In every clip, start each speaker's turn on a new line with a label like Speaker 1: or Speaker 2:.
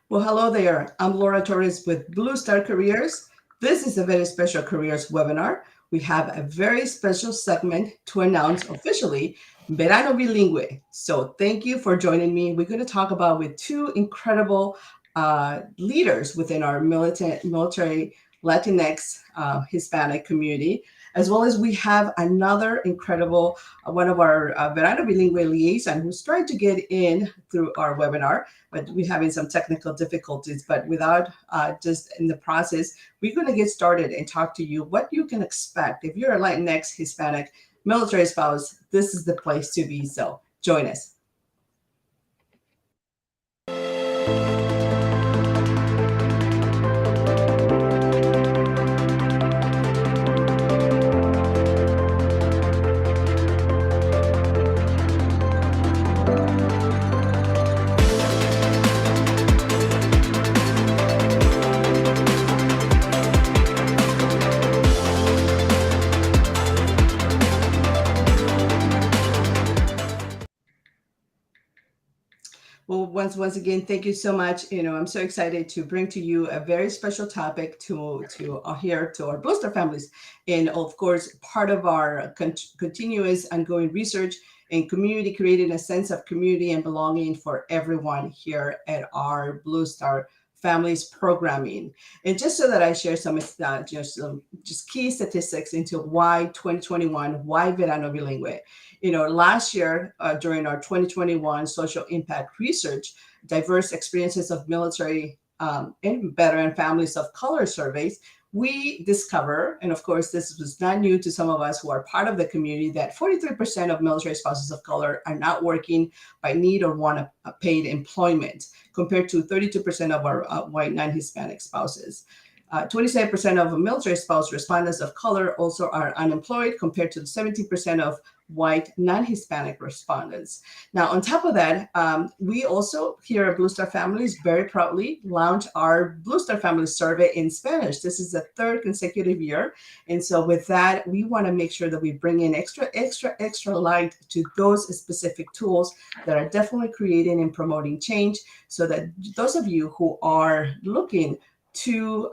Speaker 1: Well, hello there. I'm Laura Torres with Blue Star Careers. This is a very special careers webinar. We have a very special segment to announce officially Verano Bilingue. So thank you for joining me. We're going to talk about with two incredible leaders within our military Latinx Hispanic community, as well as we have another incredible one of our Verano Bilingue liaison who's trying to get in through our webinar, but we're having some technical difficulties. But without just in the process, we're going to get started and talk to you what you can expect. If you're a Latinx Hispanic military spouse, this is the place to be. So join us. Well, once again, thank you so much. I'm so excited to bring to you a very special topic to here to our booster families, and of course, part of our continuous ongoing research and community, creating a sense of community and belonging for everyone here at our Blue Star Families programming. And just so that I share just key statistics into why 2021, why Verano Bilingue. Last year during our 2021 social impact research, diverse experiences of military and veteran families of color surveys, we discover, and of course, this was not new to some of us who are part of the community, that 43% of military spouses of color are not working by need or want a paid employment, compared to 32% of our white non-Hispanic spouses. 27% of military spouse respondents of color also are unemployed, compared to 17% of white non-Hispanic respondents. Now, on top of that, we also here at Blue Star Families very proudly launched our Blue Star Families survey in Spanish. This is the third consecutive year. And so with that, we want to make sure that we bring in extra light to those specific tools that are definitely creating and promoting change, so that those of you who are looking to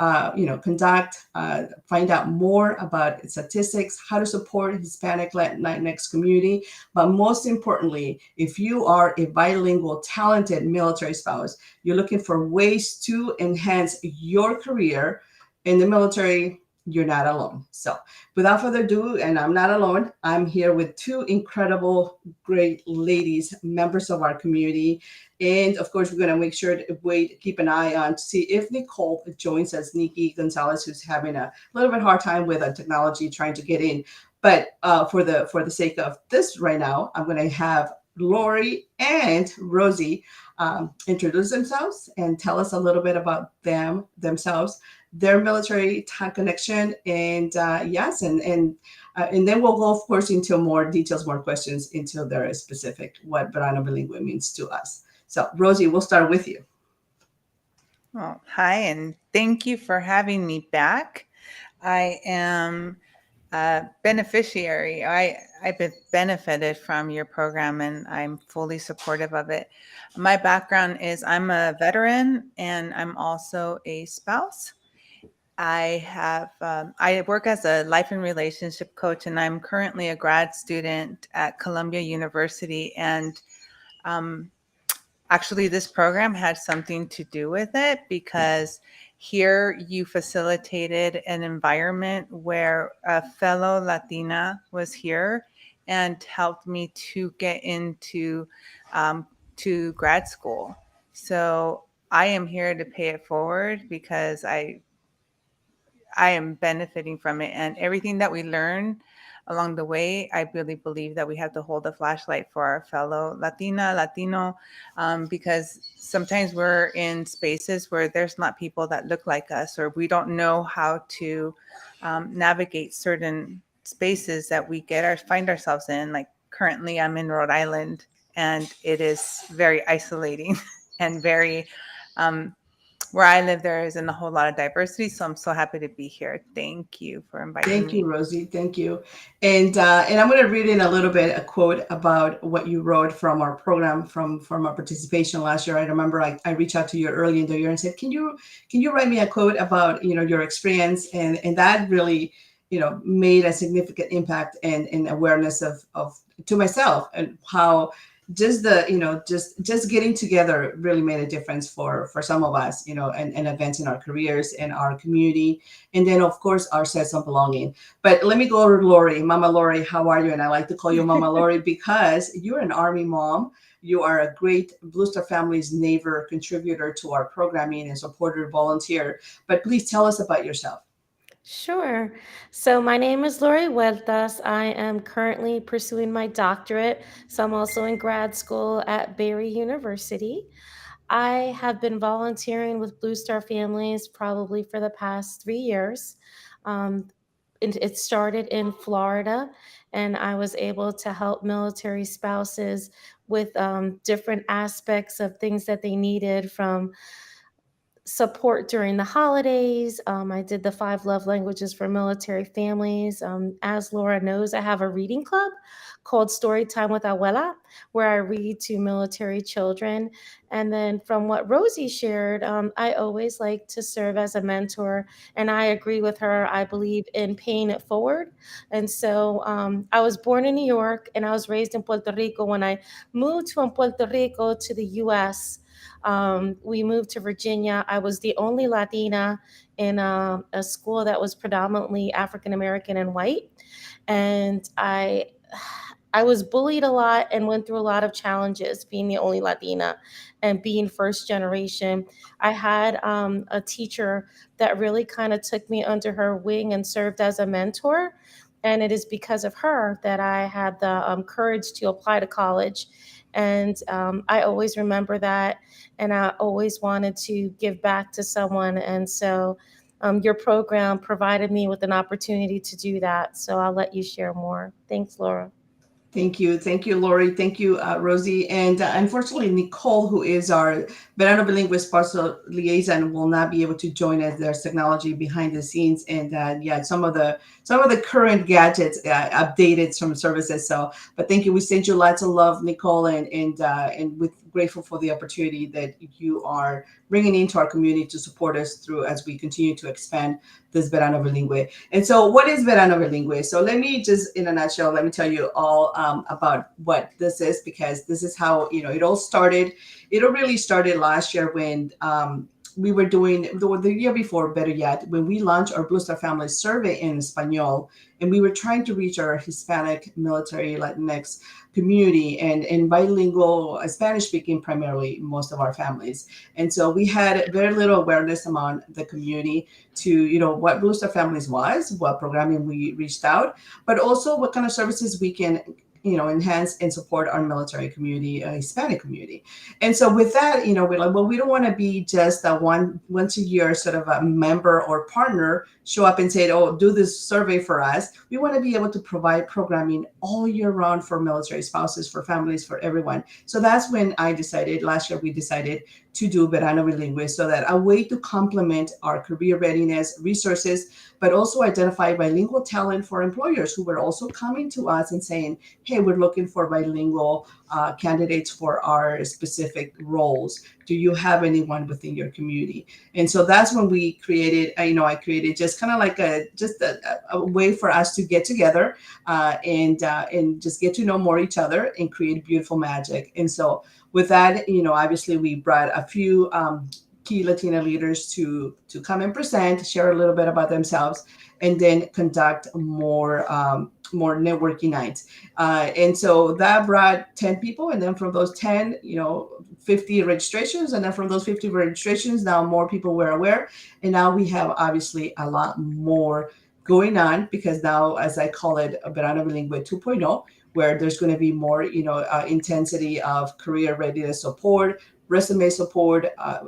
Speaker 1: find out more about statistics, how to support Hispanic Latinx community, but most importantly, if you are a bilingual, talented military spouse, you're looking for ways to enhance your career in the military, you're not alone. So without further ado, and I'm not alone, I'm here with two incredible, great ladies, members of our community. And of course, we're going to make sure to keep an eye on to see if Nicole joins us, Nikki Gonzalez, who's having a little bit hard time with technology trying to get in. But for the sake of this right now, I'm going to have Lori and Rosie introduce themselves and tell us a little bit about themselves, their military connection, and yes, and then we'll go, of course, into more details, more questions into their specific what Verano Bilingue means to us. So, Rosie, we'll start with you.
Speaker 2: Well, hi, and thank you for having me back. I am a beneficiary. I've been benefited from your program, and I'm fully supportive of it. My background is I'm a veteran, and I'm also a spouse. I work as a life and relationship coach, and I'm currently a grad student at Columbia University. And actually, this program had something to do with it, because here you facilitated an environment where a fellow Latina was here and helped me to get into to grad school. So I am here to pay it forward, because I am benefiting from it, and everything that we learn along the way, I really believe that we have to hold a flashlight for our fellow Latino, because sometimes we're in spaces where there's not people that look like us, or we don't know how to navigate certain spaces that we find ourselves in. Like currently, I'm in Rhode Island, and it is very isolating and very where I live, there isn't a whole lot of diversity. So I'm so happy to be here. Thank you for inviting
Speaker 1: Thank you,
Speaker 2: me.
Speaker 1: Rosie. Thank you. And I'm going to read in a little bit a quote about what you wrote from our program from our participation last year. I remember I reached out to you early in the year and said, can you write me a quote about your experience, and that really made a significant impact and awareness of to myself, and how just the just getting together really made a difference for some of us, and advancing our careers and our community, and then of course our sense of belonging. But let me go to Lori. Mama Lori, how are you? And I like to call you Mama Lori because you're an Army mom. You are a great Blue Star Families neighbor, contributor to our programming, and supporter volunteer. But please tell us about yourself.
Speaker 3: Sure. So my name is Lori Huertas. I am currently pursuing my doctorate. So I'm also in grad school at Barry University. I have been volunteering with Blue Star Families probably for the past 3 years. Um, it started in Florida, and I was able to help military spouses with different aspects of things that they needed, from support during the holidays. I did the five love languages for military families. As Laura knows, I have a reading club called Story Time with Abuela, where I read to military children. And then from what Rosie shared, I always like to serve as a mentor. And I agree with her. I believe in paying it forward. And so I was born in New York and I was raised in Puerto Rico. When I moved from Puerto Rico to the US, we moved to Virginia. I was the only Latina in a school that was predominantly African American and white, and I was bullied a lot and went through a lot of challenges being the only Latina and being first generation. I had a teacher that really kind of took me under her wing and served as a mentor. And it is because of her that I had the courage to apply to college. And I always remember that. And I always wanted to give back to someone. And so your program provided me with an opportunity to do that. So I'll let you share more. Thanks, Laura.
Speaker 1: Thank you. Thank you, Lori. Thank you, Rosie. And unfortunately, Nicole, who is our Verano Bilingue Sponsor liaison, will not be able to join us. There's technology behind the scenes, and yeah, some of the current gadgets updated some services. So, but thank you. We send you lots of love, Nicole, and with grateful for the opportunity that you are bringing into our community to support us through as we continue to expand this Verano Bilingue. And so, what is Verano Bilingue? So, let me just, in a nutshell, let me tell you all about what this is, because this is how it all started. It all really started last year when we were doing the year before, better yet, when we launched our Blue Star Family Survey in Espanol, and we were trying to reach our Hispanic, military, Latinx community, and bilingual, Spanish speaking primarily, most of our families. And so we had very little awareness among the community to what Blue Star Families was, what programming we reached out, but also what kind of services we can enhance and support our military community, Hispanic community. And so with that, we're like, well, we don't want to be just a once a year sort of a member or partner show up and say, oh, do this survey for us. We want to be able to provide programming all year round for military spouses, for families, for everyone. So that's when last year we decided to do Verano Bilingue, so that a way to complement our career readiness resources, but also identify bilingual talent for employers who were also coming to us and saying, hey, we're looking for bilingual candidates for our specific roles. Do you have anyone within your community? And so that's when we created, I created just kind of like a way for us to get together and just get to know more each other and create beautiful magic. And so with that, obviously we brought a few key Latina leaders to come and present, share a little bit about themselves, and then conduct more networking nights. And so that brought 10 people, and then from those 10, 50 registrations, and then from those 50 registrations, now more people were aware, and now we have obviously a lot more going on, because now, as I call it, Verano Bilingue 2.0, where there's going to be more, intensity of career readiness support, resume support,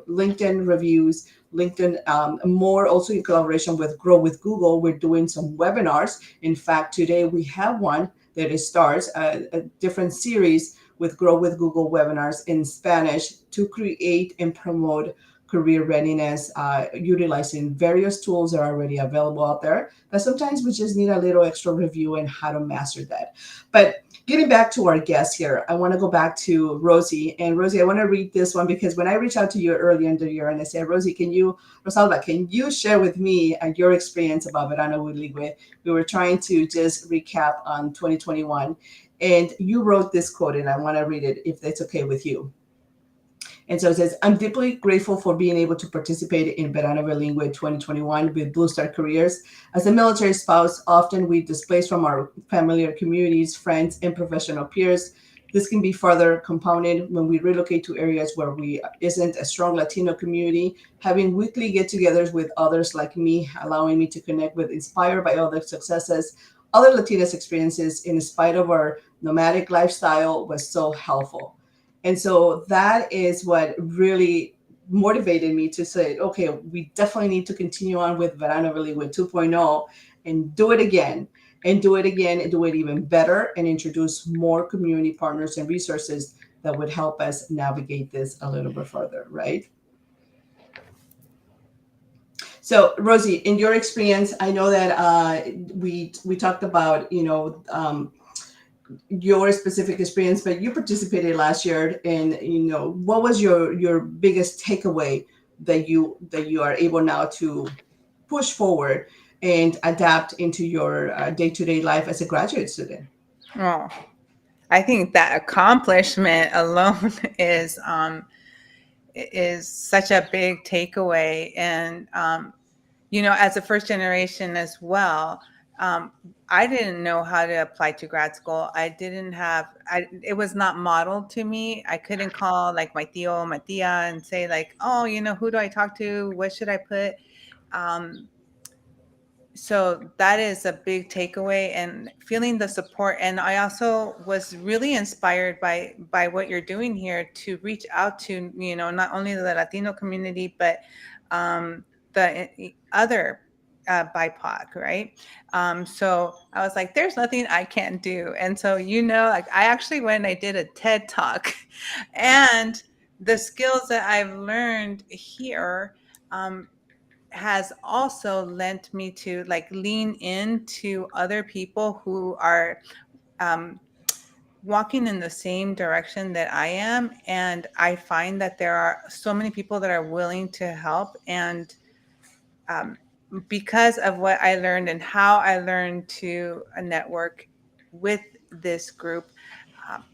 Speaker 1: LinkedIn reviews, LinkedIn, more also in collaboration with Grow with Google. We're doing some webinars. In fact, today we have one that starts a different series with Grow with Google webinars in Spanish to create and promote career readiness, utilizing various tools that are already available out there. But sometimes we just need a little extra review and how to master that. But getting back to our guest here, I want to go back to Rosie. And Rosie, I want to read this one because when I reached out to you earlier in the year and I said, Rosie, Rosalba, can you share with me your experience about Verano Bilingue? We were trying to just recap on 2021. And you wrote this quote, and I want to read it if that's okay with you. And so it says, I'm deeply grateful for being able to participate in Verano Bilingue 2021 with Blue Star Careers. As a military spouse, often we displaced from our familiar communities, friends, and professional peers. This can be further compounded when we relocate to areas where we isn't a strong Latino community. Having weekly get-togethers with others like me, allowing me to connect with, inspired by other successes, other Latinas experiences in spite of our nomadic lifestyle was so helpful. And so that is what really motivated me to say, okay, we definitely need to continue on with Verano Bilingue 2.0 and do it again and do it again and do it even better and introduce more community partners and resources that would help us navigate this a little bit further, right? So, Rosie, in your experience, I know that we talked about your specific experience, but you participated last year, and what was your biggest takeaway that you are able now to push forward and adapt into your day-to-day life as a graduate student?
Speaker 2: Oh, I think that accomplishment alone is such a big takeaway. And as a first generation as well, I didn't know how to apply to grad school. It was not modeled to me. I couldn't call like my tío, my tía and say like, oh, who do I talk to? What should I put? Um, so that is a big takeaway, and feeling the support. And I also was really inspired by what you're doing here to reach out to not only the Latino community but the other BIPOC, right? So I was like, there's nothing I can't do. And so like I actually went and I did a TED talk, and the skills that I've learned here has also lent me to like lean into other people who are um, walking in the same direction that I am. And I find that there are so many people that are willing to help. And um, because of what I learned and how I learned to network with this group,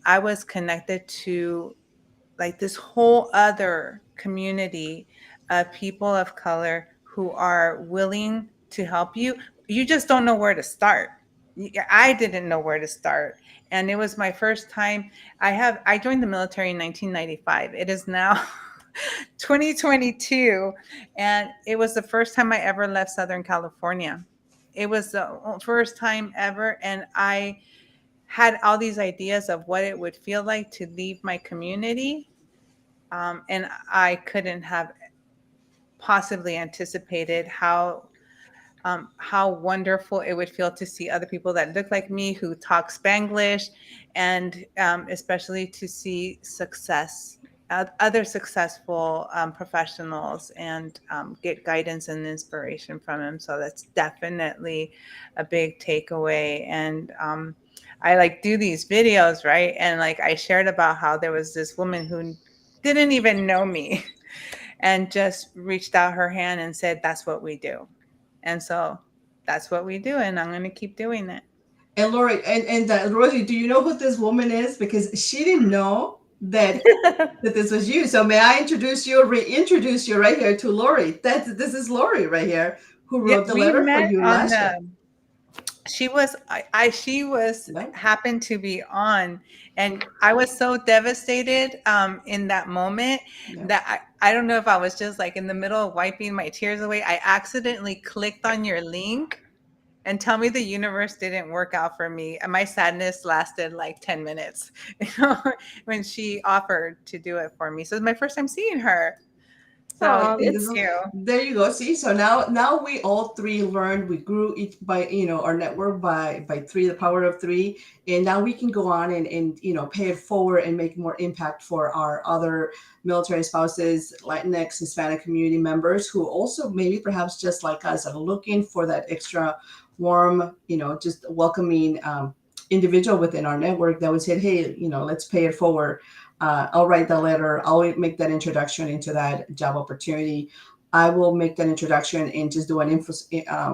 Speaker 2: I was connected to like this whole other community of people of color who are willing to help you. You just don't know where to start. I didn't know where to start. And it was my first time. I joined the military in 1995. It is now 2022. And it was the first time I ever left Southern California. It was the first time ever. And I had all these ideas of what it would feel like to leave my community, and I couldn't have possibly anticipated how wonderful it would feel to see other people that look like me who talk Spanglish, and especially to see other successful professionals, and get guidance and inspiration from them. So that's definitely a big takeaway. And I like do these videos, right? And like I shared about how there was this woman who didn't even know me and just reached out her hand and said, that's what we do. And so that's what we do. And I'm going to keep doing it.
Speaker 1: And Lori and Rosie, do you know who this woman is? Because she didn't know that this was you. So may I reintroduce you right here to Lori? This is Lori right here who
Speaker 2: Yeah,
Speaker 1: wrote the
Speaker 2: we
Speaker 1: letter for
Speaker 2: met
Speaker 1: you
Speaker 2: on
Speaker 1: last year.
Speaker 2: she was she was
Speaker 1: No?
Speaker 2: happened to be on, and I was so devastated in that moment
Speaker 1: Yeah.
Speaker 2: that I don't know if I was just like in the middle of wiping my tears away. I accidentally clicked on your link, and tell me the universe didn't work out for me. And my sadness lasted like 10 minutes when she offered to do it for me. So it was my first time seeing her. So
Speaker 3: Oh,
Speaker 2: thank
Speaker 3: it's
Speaker 2: you.
Speaker 1: there you go. See, so now we all three learned. We grew each by our network by three, the power of three, and now we can go on and pay it forward and make more impact for our other military spouses, Latinx, Hispanic community members who also maybe perhaps just like us are looking for that extra warm, just welcoming individual within our network that would say, hey, let's pay it forward. I'll write the letter. I'll make that introduction into that job opportunity. I will make that introduction and just do an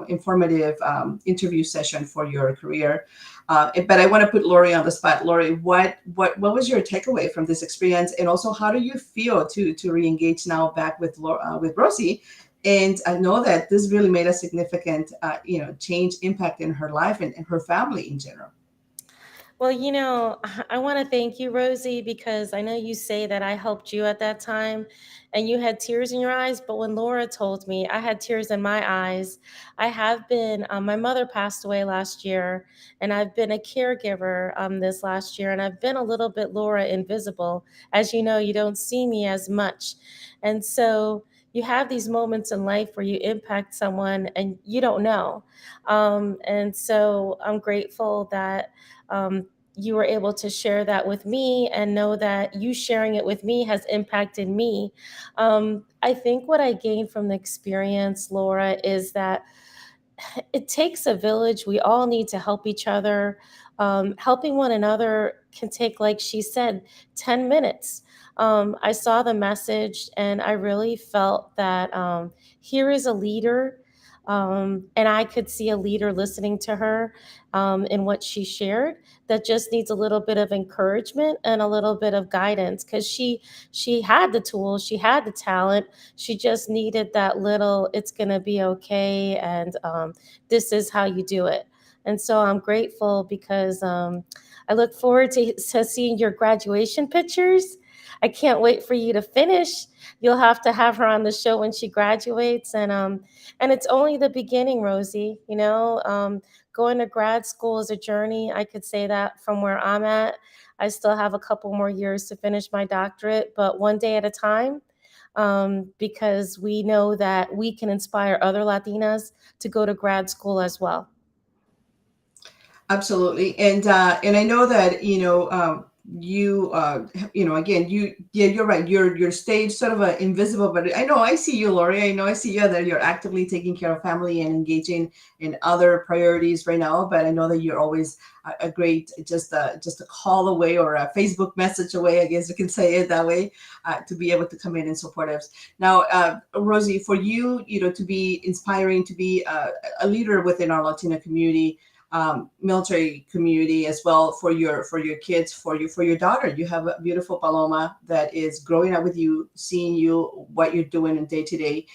Speaker 1: informative interview session for your career. But I want to put Lori on the spot. Lori, what was your takeaway from this experience, and also how do you feel to reengage now back with Rosie? And I know that this really made a significant change, impact in her life and her family in general.
Speaker 3: Well, I want to thank you, Rosie, because I know you say that I helped you at that time and you had tears in your eyes. But when Laura told me, I had tears in my eyes. I have been, my mother passed away last year, and I've been a caregiver this last year, and I've been a little bit Laura invisible. As you know, you don't see me as much. And so you have these moments in life where you impact someone and you don't know. And so I'm grateful that you were able to share that with me and know that you sharing it with me has impacted me. I think what I gained from the experience, Laura, is that it takes a village. We all need to help each other. Helping one another can take, like she said, 10 minutes. I saw the message and I really felt that here is a leader. And I could see a leader listening to her in what she shared that just needs a little bit of encouragement and a little bit of guidance because she had the tools, she had the talent, she just needed that little it's going to be okay, and this is how you do it. And so I'm grateful because I look forward to seeing your graduation pictures. I can't wait for you to finish. You'll have to have her on the show when she graduates, and it's only the beginning, Rosie. Going to grad school is a journey. I could say that from where I'm at. I still have a couple more years to finish my doctorate, but one day at a time, because we know that we can inspire other Latinas to go to grad school as well.
Speaker 1: Absolutely, and I know that again you're right. You're stage sort of invisible, but I know I see you, Lori. I know I see you that you're actively taking care of family and engaging in other priorities right now. But I know that you're always a great just a call away or a Facebook message away. I guess you can say it that way to be able to come in and support us. Now, Rosie, for you, to be inspiring, to be a leader within our Latino community, military community as well, for your kids, for your daughter. You have a beautiful Paloma that is growing up with you, seeing you, what you're doing in day to day.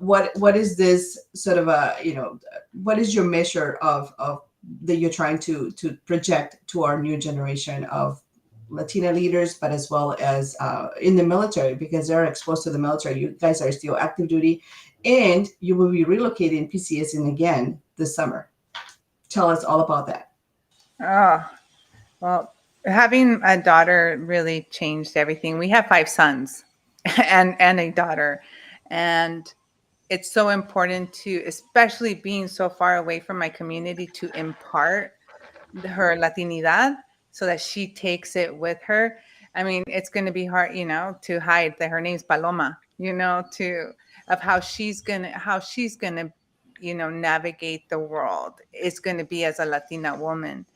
Speaker 1: What is this sort of what is your measure of that you're trying to project to our new generation of Latina leaders, but as well as in the military, because they're exposed to the military. You guys are still active duty, and you will be relocating PCS in again this summer. Tell us all about that.
Speaker 2: Oh, well, having a daughter really changed everything. We have 5 sons and a daughter. And it's so important to, especially being so far away from my community, to impart her Latinidad so that she takes it with her. I mean, it's going to be hard, to hide that her name's Paloma, to of how she's gonna, navigate the world. It's going to be as a Latina woman.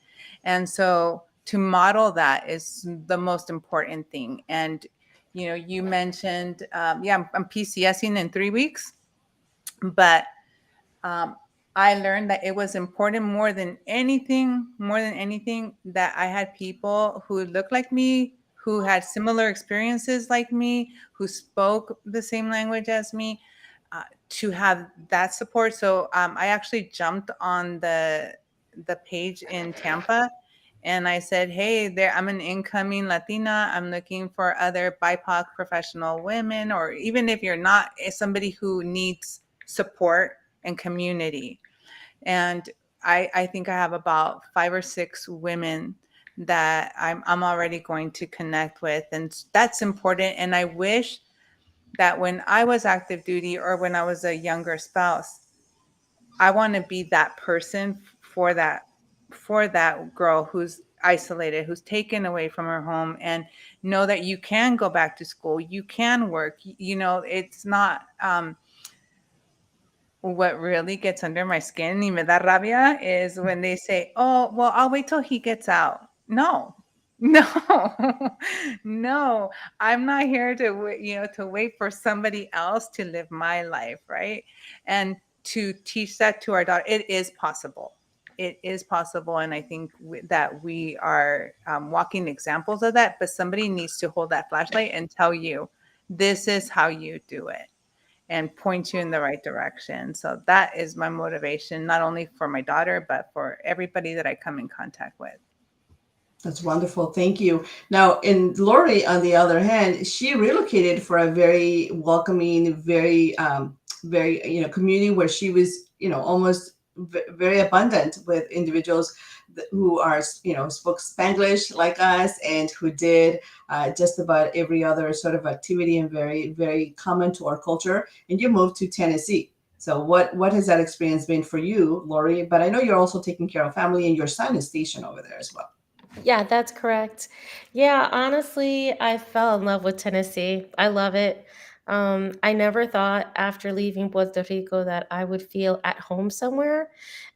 Speaker 2: And so to model that is the most important thing. And, you mentioned, I'm PCSing in 3 weeks, but um, I learned that it was important more than anything, that I had people who looked like me, who had similar experiences like me, who spoke the same language as me, to have that support. So I actually jumped on the page in Tampa, and I said, "Hey, there, I'm an incoming Latina. I'm looking for other BIPOC professional women, or even if you're not, somebody who needs support and community." And I think I have about 5 or 6 women that I'm already going to connect with, and that's important. And I wish that when I was active duty or when I was a younger spouse, I want to be that person for that girl who's isolated, who's taken away from her home, and know that you can go back to school, you can work. You know, it's not what really gets under my skin, y me da rabia, is when they say, "Oh, well, I'll wait till he gets out." No, no, no. I'm not here to to wait for somebody else to live my life, right? And to teach that to our daughter, it is possible. It is possible, and I think that we are walking examples of that. But somebody needs to hold that flashlight and tell you, "This is how you do it." And point you in the right direction. So that is my motivation, not only for my daughter, but for everybody that I come in contact with.
Speaker 1: That's wonderful. Thank you. Now, in Lori, on the other hand, she relocated for a very welcoming, very community where she was, almost very abundant with individuals who are, spoke Spanglish like us and who did just about every other sort of activity and very, very common to our culture. And you moved to Tennessee. So what has that experience been for you, Lori? But I know you're also taking care of family and your son is stationed over there as well.
Speaker 3: Yeah, that's correct. Yeah, honestly, I fell in love with Tennessee. I love it. I never thought after leaving Puerto Rico that I would feel at home somewhere.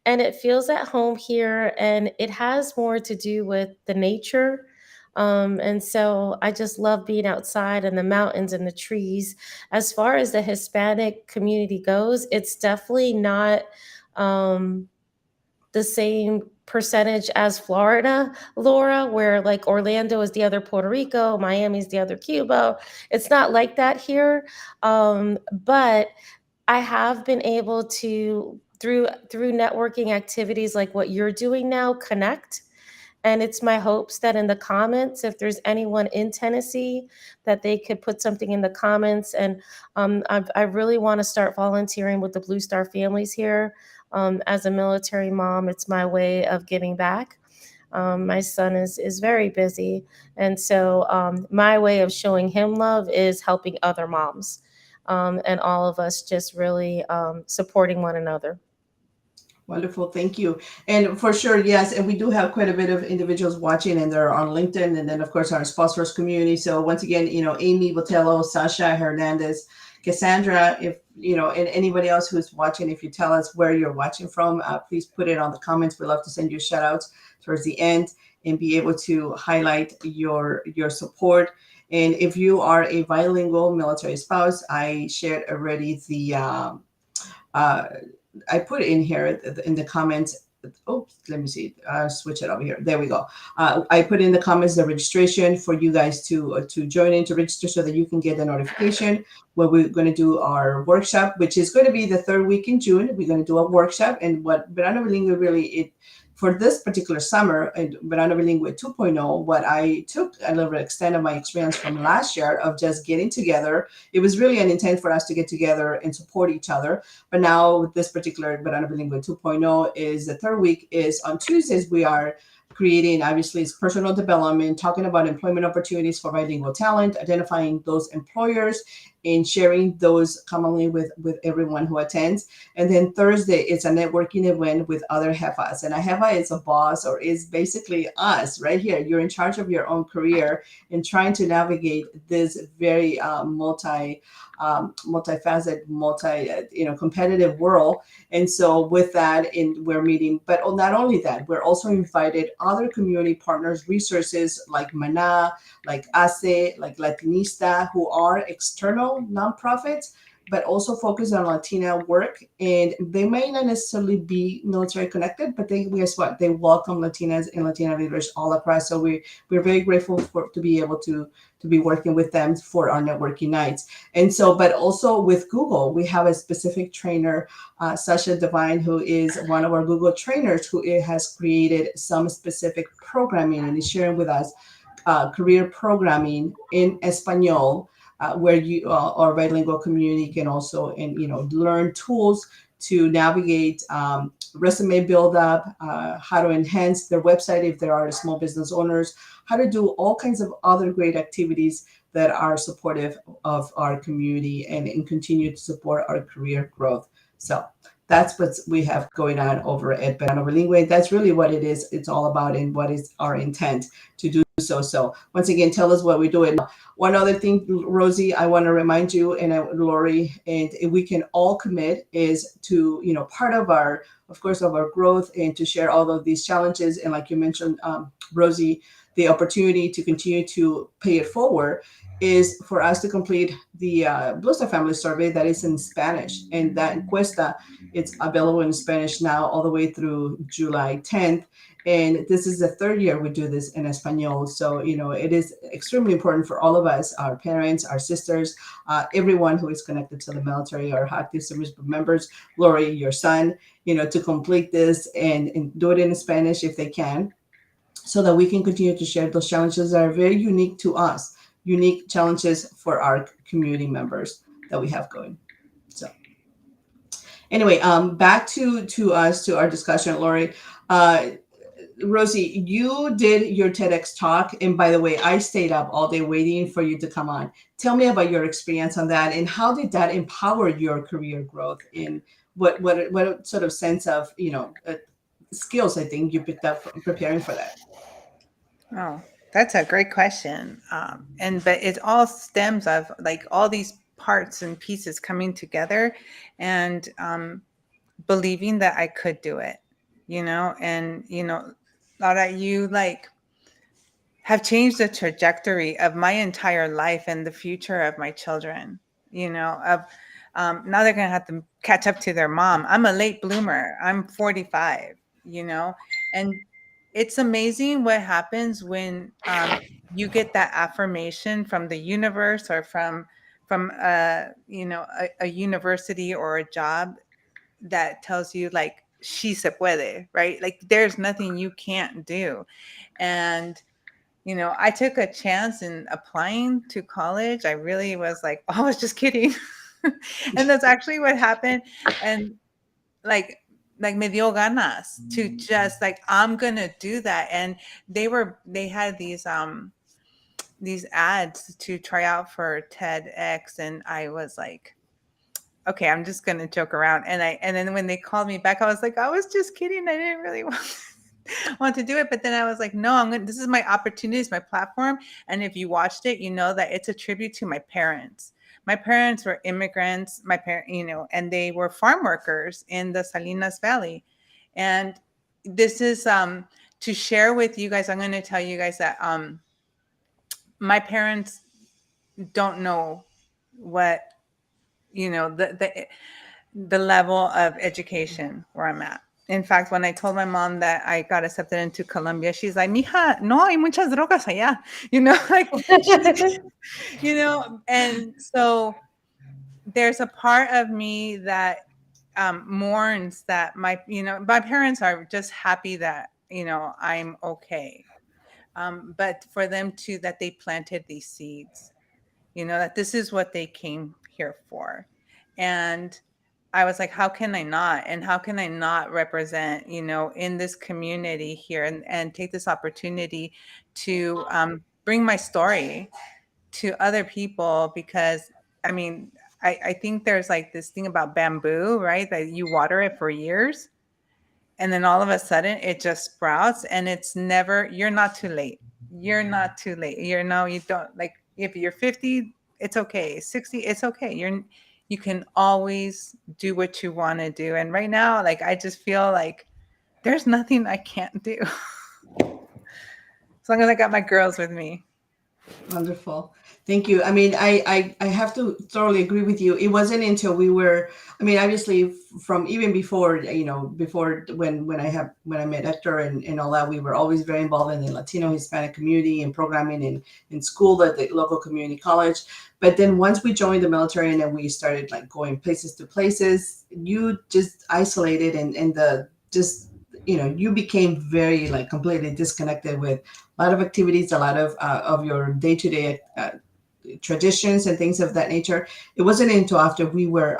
Speaker 3: And it feels at home here, and it has more to do with the nature. And so I just love being outside and the mountains and the trees. As far as the Hispanic community goes, it's definitely not. Um, the same percentage as Florida, Laura, where like Orlando is the other Puerto Rico, Miami's the other Cuba. It's not like that here. But I have been able to through networking activities like what you're doing now connect, and it's my hopes that in the comments, if there's anyone in Tennessee, that they could put something in the comments. And I really want to start volunteering with the Blue Star families here. As a military mom, it's my way of giving back. My son is very busy, and so my way of showing him love is helping other moms, and all of us just really supporting one another.
Speaker 1: Wonderful, thank you. And for sure, yes, and we do have quite a bit of individuals watching, and they're on LinkedIn, and then of course our Spouseforce community. So once again, Amy Botello, Sasha Hernandez, Cassandra, if and anybody else who's watching, if you tell us where you're watching from, please put it on the comments. We love to send you shout outs towards the end and be able to highlight your support. And if you are a bilingual military spouse, I shared already the uh, I put in here in the comments. Oh, let me see. Switch it over here. There we go. I put in the comments the registration for you guys to join in to register so that you can get the notification when we're going to do our workshop, which is going to be the third week in June. We're going to do a workshop, and what Verano Bilingue really it for this particular summer in Verano Bilingue 2.0, what I took a little bit extent of my experience from last year of just getting together. It was really an intent for us to get together and support each other. But now with this particular Verano Bilingue 2.0 is the third week is on Tuesdays. We are creating, obviously, it's personal development, talking about employment opportunities for bilingual talent, identifying those employers, and sharing those commonly with everyone who attends. And then Thursday, it's a networking event with other jefas. And a jefa is a boss or is basically us right here. You're in charge of your own career and trying to navigate this very multifaceted, competitive world. And so with that, we're meeting, but not only that, we're also invited other community partners, resources like Mana, like ACE, like Latinista, who are external nonprofits, but also focus on Latina work. And they may not necessarily be military connected, but guess what? They welcome Latinas and Latina leaders all across. So we're very grateful to be able to be working with them for our networking nights. And so, but also with Google, we have a specific trainer, Sasha Devine, who is one of our Google trainers, who has created some specific programming and is sharing with us career programming in Espanol, where our bilingual community can also learn tools to navigate resume buildup, how to enhance their website if there are small business owners, how to do all kinds of other great activities that are supportive of our community and continue to support our career growth. So that's what we have going on over at Verano Bilingue. That's really what it is. It's all about and what is our intent to do so. So once again, tell us what we do. And one other thing, Rosie, I want to remind you and Lori, and we can all commit is to, part of our, of course, of our growth and to share all of these challenges. And like you mentioned, Rosie, the opportunity to continue to pay it forward is for us to complete the Bluster Family Survey that is in Spanish. And that encuesta, it's available in Spanish now all the way through July 10th. And this is the third year we do this in Espanol. So, it is extremely important for all of us, our parents, our sisters, everyone who is connected to the military or active service members, Lori, your son, to complete this and do it in Spanish if they can, so that we can continue to share those challenges that are very unique to us, unique challenges for our community members that we have going. So anyway, back to us, to our discussion, Lori. Rosie, you did your TEDx talk, and by the way, I stayed up all day waiting for you to come on. Tell me about your experience on that, and how did that empower your career growth? In what sort of sense of skills I think you picked up from preparing for that?
Speaker 2: Oh, that's a great question. But it all stems of like all these parts and pieces coming together, and believing that I could do it, and Laura, you like have changed the trajectory of my entire life and the future of my children. Of now they're gonna have to catch up to their mom. I'm a late bloomer. I'm 45. And it's amazing what happens when you get that affirmation from the universe or from a university or a job that tells you like she se puede, right? Like there's nothing you can't do. And I took a chance in applying to college. I really was like, oh, I was just kidding. And that's actually what happened. And like me dio ganas to just like, I'm gonna do that. And they had these ads to try out for TEDx, and I was like, okay, I'm just gonna joke around. And then when they called me back, I was like, I was just kidding. I didn't really want to do it. But then I was like, no, this is my opportunity, it's my platform. And if you watched it, you know that it's a tribute to my parents. My parents were immigrants, and they were farm workers in the Salinas Valley. And this is to share with you guys. I'm going to tell you guys that my parents don't know what, the level of education where I'm at. In fact, when I told my mom that I got accepted into Colombia, she's like, "Mija, no hay muchas drogas allá," and so there's a part of me that mourns that my parents are just happy that, I'm okay. But for them too, that they planted these seeds, that this is what they came here for. And I was like, how can I not? And how can I not represent, in this community here and take this opportunity to bring my story to other people? Because, I think there's like this thing about bamboo, right? That you water it for years and then all of a sudden it just sprouts, and you're not too late. You're not too late. You don't, like, if you're 50, it's okay. 60, it's okay. You can always do what you want to do. And right now, like, I just feel like there's nothing I can't do. As long as I got my girls with me.
Speaker 1: Wonderful. Thank you. I have to thoroughly agree with you. It wasn't until we were, obviously from even before, before when I met Hector and all that, we were always very involved in the Latino Hispanic community and programming in school at the local community college. But then once we joined the military and then we started like going places to places, you just isolated you became very like completely disconnected with a lot of activities, a lot of your day-to-day traditions and things of that nature. It wasn't until after we were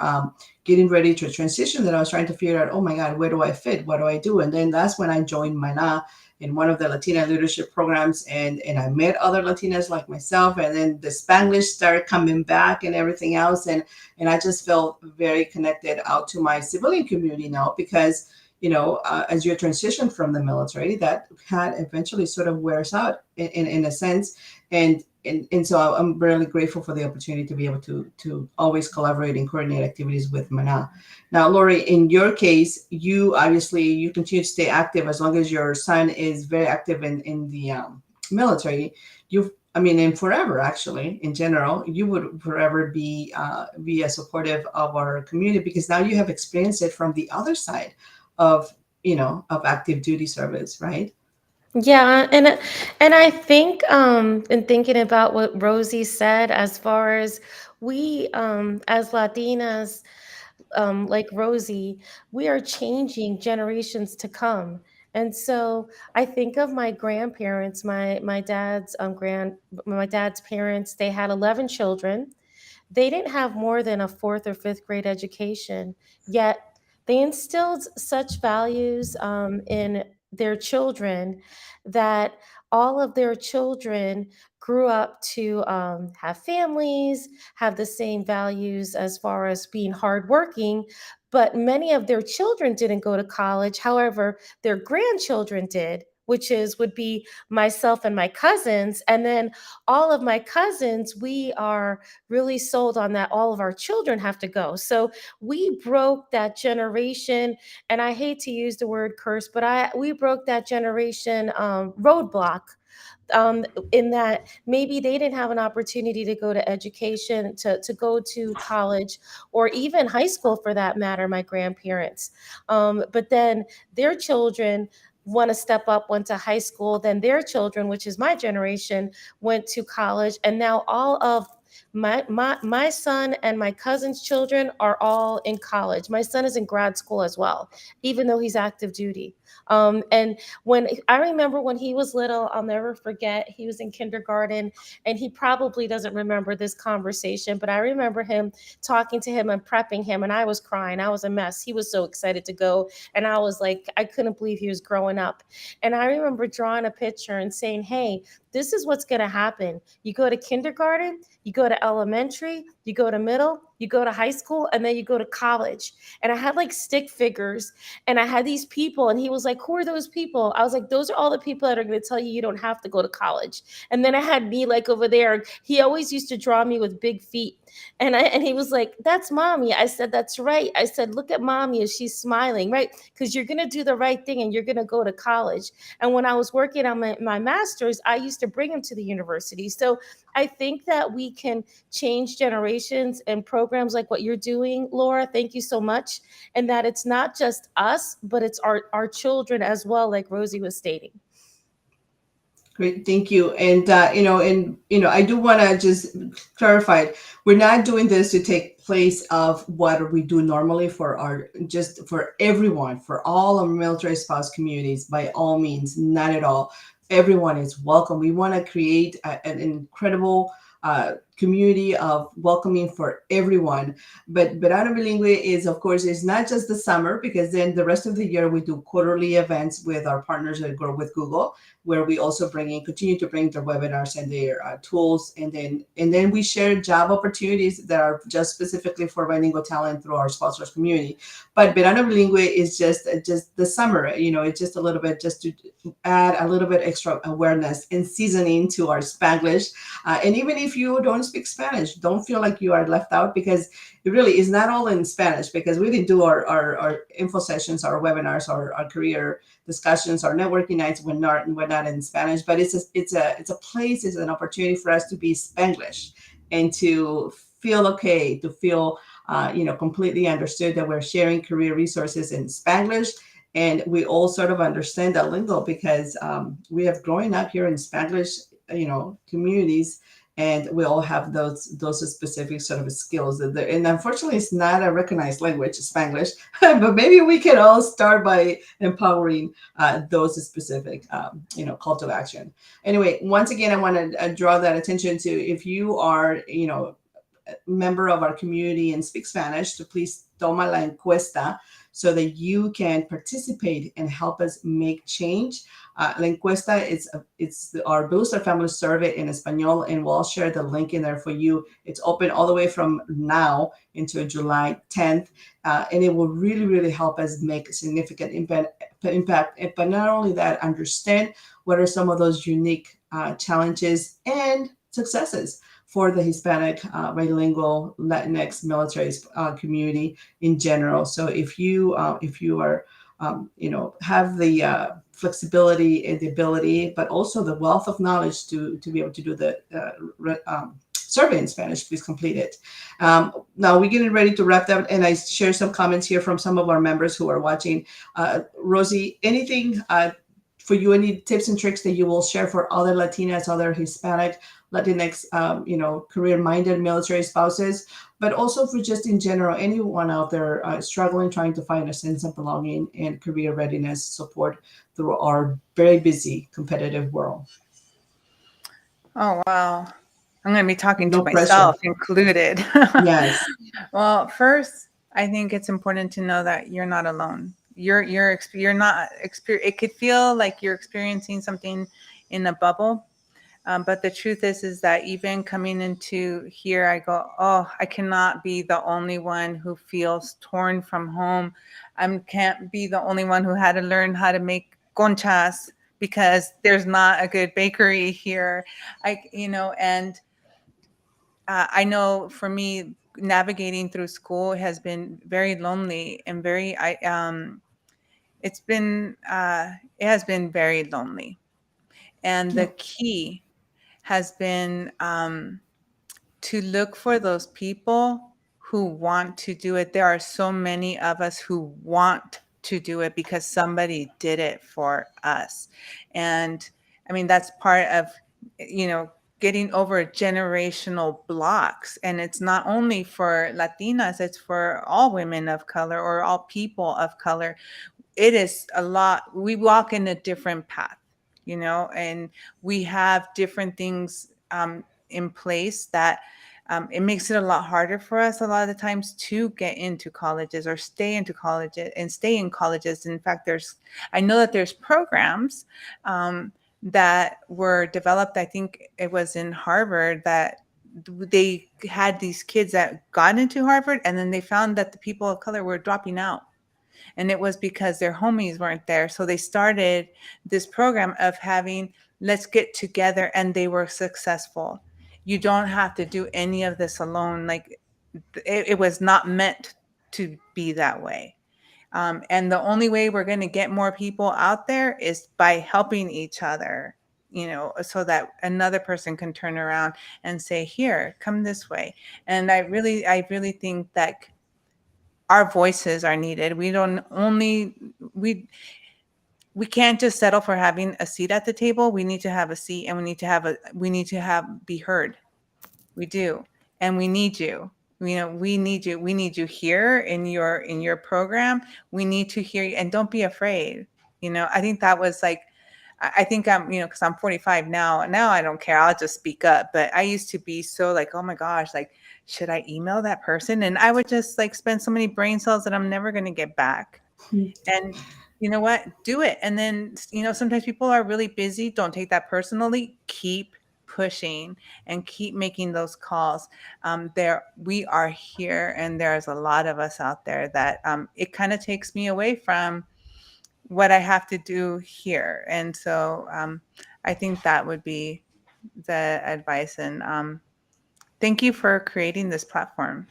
Speaker 1: getting ready to transition that I was trying to figure out, oh my God, where do I fit? What do I do? And then that's when I joined Mana in one of the Latina leadership programs, and I met other Latinas like myself, and then the Spanglish started coming back and everything else, and I just felt very connected out to my civilian community now because as you transition from the military, that had eventually sort of wears out in a sense, and so I'm really grateful for the opportunity to be able to always collaborate and coordinate activities with Mana. Now, Lori, in your case, you obviously you continue to stay active as long as your son is very active in the military. I mean, and forever actually, in general, you would forever be a supportive of our community because now you have experienced it from the other side of of active duty service, right?
Speaker 3: Yeah, and I think in thinking about what Rosie said, as far as we as Latinas, like Rosie, we are changing generations to come. And so I think of my grandparents, my dad's parents. They had 11 children. They didn't have more than a fourth or fifth grade education, yet they instilled such values in their children that all of their children grew up to have families, have the same values as far as being hardworking. But many of their children didn't go to college. However, their grandchildren did, which is would be myself and my cousins. And then all of my cousins, we are really sold on that all of our children have to go. So we broke that generation, and I hate to use the word curse, but I we broke that generation roadblock, in that maybe they didn't have an opportunity to go to education, to go to college, or even high school for that matter, my grandparents. But then their children want to step up, went to high school, then their children, which is my generation, went to college, and now all of my son and my cousin's children are all in college. My son is in grad school as well, even though he's active duty. And when I remember when he was little, I'll never forget, he was in kindergarten, and he probably doesn't remember this conversation, but I remember him talking to him and prepping him, and I was crying. I was a mess. He was so excited to go, and I was like, I couldn't believe he was growing up. And I remember drawing a picture and saying, hey, this is what's going to happen. You go to kindergarten, you go to elementary, you go to middle, you go to high school, and then you go to college. And I had like stick figures, and I had these people, and he was like, who are those people? I was like, those are all the people that are going to tell you you don't have to go to college. And then I had me like over there. He always used to draw me with big feet. And he was like, that's mommy. I said, that's right. I said, look at mommy as she's smiling, right? Because you're going to do the right thing and you're going to go to college. And when I was working on my master's, I used to bring him to the university. So I think that we can change generations and programs like what you're doing, Laura. Thank you so much. And that it's not just us, but it's our children as well, like Rosie was stating.
Speaker 1: Great, thank you. And I do want to just clarify it. We're not doing this to take place of what we do normally for just for everyone, for all our military spouse communities. By all means, not at all. Everyone is welcome. We want to create an incredible community of welcoming for everyone. But Verano Bilingue of course, is not just the summer, because then the rest of the year we do quarterly events with our partners at Grow with Google, where we also continue to bring their webinars and their tools, and then we share job opportunities that are just specifically for bilingual talent through our Spouseforce community. But Verano Bilingue is just the summer. It's just a little bit, just to add a little bit extra awareness and seasoning to our Spanglish. And even if you don't speak Spanish, don't feel like you are left out, because it really is not all in Spanish, because we didn't do our info sessions, our webinars, our career discussions, our networking nights we're not in Spanish, but it's a place, it's an opportunity for us to be Spanglish and to feel okay, to feel completely understood that we're sharing career resources in Spanglish, and we all sort of understand that lingo, because we have growing up here in Spanglish communities, and we all have those specific sort of skills. And unfortunately, it's not a recognized language, Spanglish, but maybe we can all start by empowering those specific, call to action. Anyway, once again, I want to draw that attention to, if you are, member of our community and speak Spanish, to please toma la encuesta so that you can participate and help us make change. La encuesta is our Booster Family Survey in Espanol, and we'll share the link in there for you. It's open all the way from now into July 10th, and it will really, really help us make a significant impact. But not only that, understand what are some of those unique challenges and successes for the Hispanic, bilingual, Latinx military community in general. So if you are have the flexibility and the ability, but also the wealth of knowledge to be able to do the survey in Spanish, please complete it. Now we're getting ready to wrap up, and I share some comments here from some of our members who are watching. Rosie, anything for you, any tips and tricks that you will share for other Latinas, other Hispanic, Latinx, career-minded military spouses, but also for just in general, anyone out there struggling, trying to find a sense of belonging and career readiness support through our very busy, competitive world?
Speaker 2: Oh, wow. I'm going to be talking to
Speaker 1: No pressure.
Speaker 2: myself included.
Speaker 1: Yes.
Speaker 2: Well, first, I think it's important to know that you're not alone. You're not it could feel like you're experiencing something in a bubble. But the truth is that even coming into here, I go, oh, I cannot be the only one who feels torn from home. I can't be the only one who had to learn how to make conchas because there's not a good bakery here. And I know for me, navigating through school has been very lonely and it has been very lonely. And the key has been to look for those people who want to do it. There are so many of us who want to do it because somebody did it for us. And I mean, that's part of, getting over generational blocks. And it's not only for Latinas, it's for all women of color or all people of color. It is a lot. We walk in a different path, and we have different things in place that it makes it a lot harder for us a lot of the times to get into colleges or stay into colleges and stay in colleges. In fact, I know that there's programs that were developed. I think it was in Harvard that they had these kids that got into Harvard, and then they found that the people of color were dropping out. And it was because their homies weren't there. So they started this program of let's get together, and they were successful. You don't have to do any of this alone. Like it was not meant to be that way. And the only way we're going to get more people out there is by helping each other, so that another person can turn around and say, here, come this way. And I really think that our voices are needed. We can't just settle for having a seat at the table. We need to have a seat, and we need to be heard. We do. And we need you. We need you. We need you here in your program. We need to hear you, and don't be afraid. I think that was like, I think I'm, because I'm 45 now. Now I don't care. I'll just speak up. But I used to be so like, oh my gosh, like, should I email that person? And I would just like spend so many brain cells that I'm never going to get back. And you know what? Do it. And then, sometimes people are really busy. Don't take that personally. Keep pushing and keep making those calls. We are here, and there's a lot of us out there that it kind of takes me away from what I have to do here. And so I think that would be the advice. And thank you for creating this platform.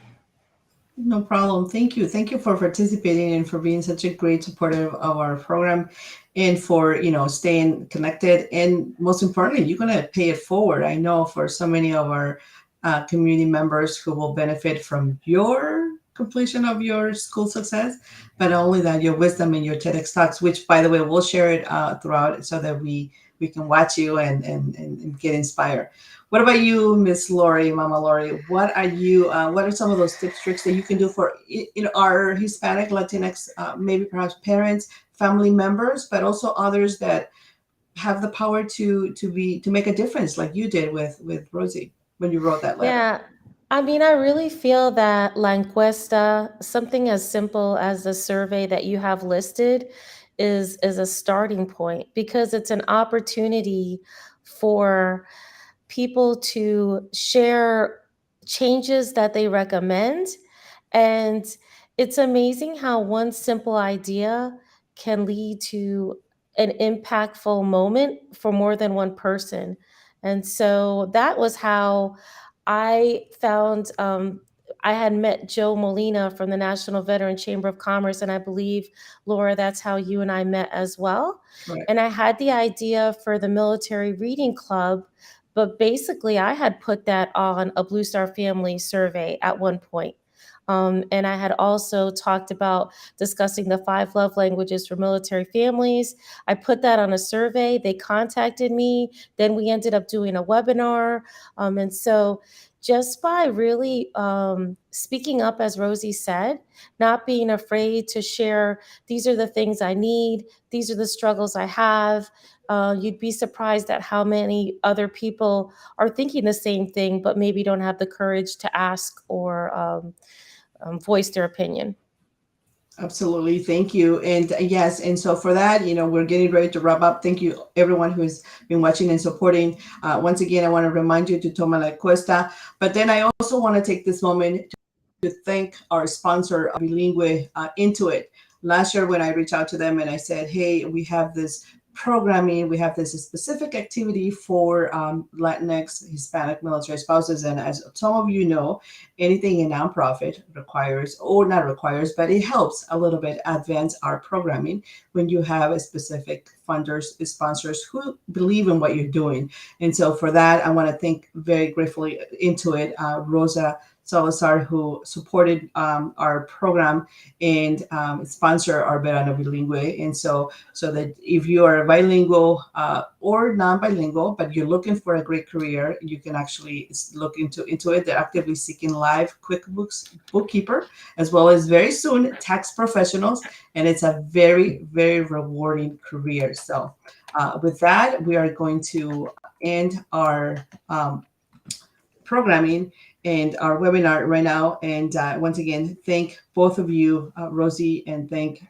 Speaker 1: No problem. Thank you. Thank you for participating and for being such a great supporter of our program, and for, staying connected. And most importantly, you're going to pay it forward. I know for so many of our community members who will benefit from your completion of your school success, but not only that, your wisdom and your TEDx talks, which, by the way, we'll share it throughout so that we can watch you and get inspired. What about you, Miss Lori, Mama Lori? What are some of those tips, tricks that you can do for our Hispanic, Latinx, maybe perhaps parents, family members, but also others that have the power to make a difference, like you did with Rosie when you wrote that letter?
Speaker 3: Yeah, I mean, I really feel that La Encuesta, something as simple as the survey that you have listed, is a starting point because it's an opportunity for people to share changes that they recommend. And it's amazing how one simple idea can lead to an impactful moment for more than one person. And so that was how I found I had met Joe Molina from the National Veteran Chamber of Commerce, and I believe, Laura, that's how you and I met as well.
Speaker 1: Right.
Speaker 3: And I had the idea for the military reading club, but basically I had put that on a Blue Star Family survey at one point. And I had also talked about discussing the 5 love languages for military families. I put that on a survey. They contacted me. Then we ended up doing a webinar. And so just by really speaking up, as Rosie said, not being afraid to share, these are the things I need, these are the struggles I have. You'd be surprised at how many other people are thinking the same thing, but maybe don't have the courage to ask or voice their opinion.
Speaker 1: Absolutely. Thank you. And yes, and so for that, we're getting ready to wrap up. Thank you, everyone who's been watching and supporting. Once again, I want to remind you to toma la encuesta. But then I also want to take this moment to thank our sponsor, Bilingue, Intuit. Last year, when I reached out to them and I said, hey, we have this programming, we have this specific activity for Latinx, Hispanic military spouses. And as some of you know, anything in nonprofit requires, or not requires, but it helps a little bit advance our programming when you have a specific funders, sponsors who believe in what you're doing. And so for that, I want to thank very gratefully Intuit, Rosa Salazar, who supported our program and sponsor our Verano Bilingue. And so that if you are bilingual or non-bilingual, but you're looking for a great career, you can actually look into it. They're actively seeking live QuickBooks bookkeeper, as well as very soon tax professionals. And it's a very, very rewarding career. So with that, we are going to end our programming and our webinar right now. And once again, thank both of you, Rosie, and thank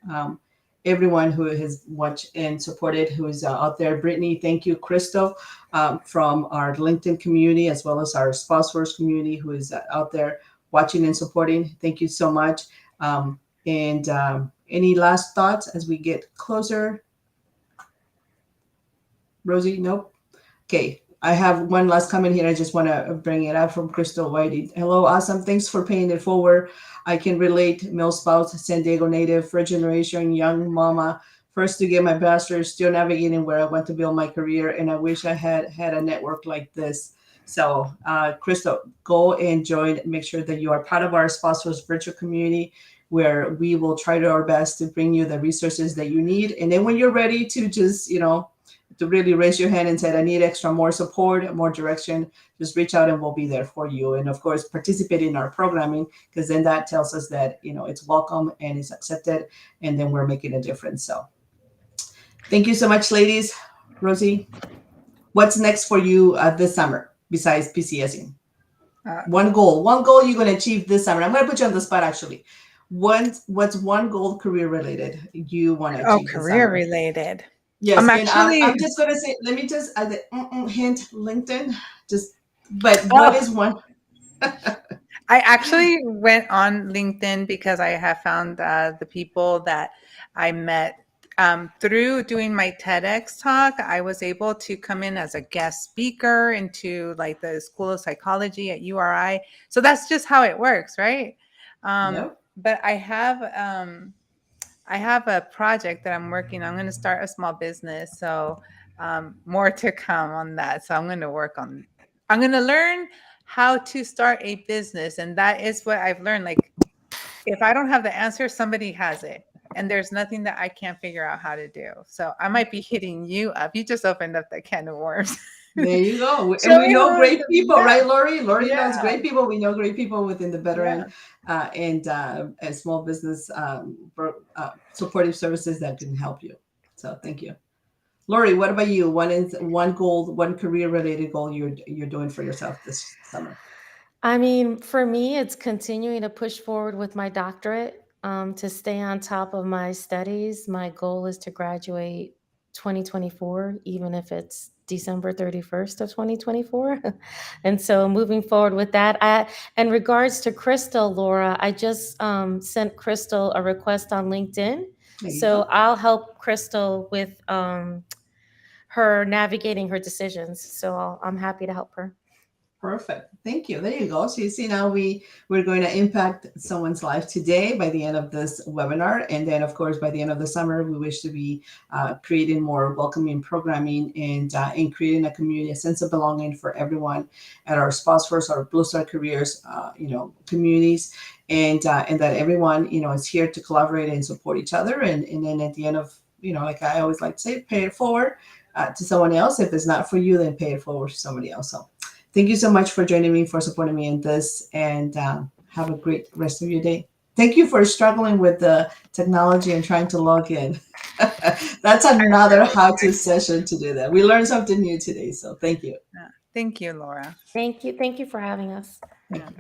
Speaker 1: everyone who has watched and supported, who is out there. Brittany, thank you. Crystal, from our LinkedIn community, as well as our Spouseforce community, who is out there watching and supporting. Thank you so much. And any last thoughts as we get closer? Rosie, nope. Okay. I have one last comment here. I just want to bring it up from Crystal Whitey. Hello, awesome. Thanks for paying it forward. I can relate. Male spouse, San Diego native, first generation, young mama, first to get my bachelor's, still navigating where I want to build my career. And I wish I had a network like this. So, Crystal, go and join. Make sure that you are part of our Spouseforce virtual community, where we will try to our best to bring you the resources that you need. And then when you're ready to just, to really raise your hand and said, I need more support, more direction, just reach out and we'll be there for you. And of course, participate in our programming, because then that tells us that, it's welcome and it's accepted, and then we're making a difference. So thank you so much, ladies. Rosie, what's next for you this summer besides PCSing? One goal you're going to achieve this summer. I'm going to put you on the spot, actually. What's one goal career related you want to achieve this summer?
Speaker 2: Career related.
Speaker 1: Yes, and I'm just going to say, let me just as a hint, LinkedIn. What is one?
Speaker 2: I actually went on LinkedIn because I have found the people that I met through doing my TEDx talk. I was able to come in as a guest speaker into like the School of Psychology at URI. So that's just how it works, right?
Speaker 1: Yep.
Speaker 2: But I have a project that I'm working on. I'm going to start a small business. So more to come on that. So I'm going to learn how to start a business. And that is what I've learned. Like, if I don't have the answer, somebody has it. And there's nothing that I can't figure out how to do. So I might be hitting you up. You just opened up that can of worms.
Speaker 1: There you go. And we know great people, right, Lori? Lori knows great people. We know great people within the veteran and small business supportive services that can help you. So thank you. Lori, what about you? One career related goal you're doing for yourself this summer?
Speaker 3: I mean, for me, it's continuing to push forward with my doctorate, to stay on top of my studies. My goal is to graduate 2024, even if it's December 31st of 2024. And so moving forward with that, in regards to Crystal, Laura, I just sent Crystal a request on LinkedIn.
Speaker 1: There you
Speaker 3: So
Speaker 1: go.
Speaker 3: I'll help Crystal with her navigating her decisions. So I'm happy to help her.
Speaker 1: Perfect. Thank you. There you go. So you see now we're going to impact someone's life today by the end of this webinar. And then of course, by the end of the summer, we wish to be creating more welcoming programming and creating a community, a sense of belonging for everyone at our Spouseforce, our Blue Star Careers, communities. And that everyone, is here to collaborate and support each other. And then at the end of, like I always like to say, pay it forward to someone else. If it's not for you, then pay it forward to somebody else. So thank you so much for joining me, for supporting me in this, and have a great rest of your day. Thank you for struggling with the technology and trying to log in. That's another how-to session to do that. We learned something new today, so thank you.
Speaker 2: Thank you, Laura.
Speaker 3: Thank you. Thank you for having us.
Speaker 1: Thank you.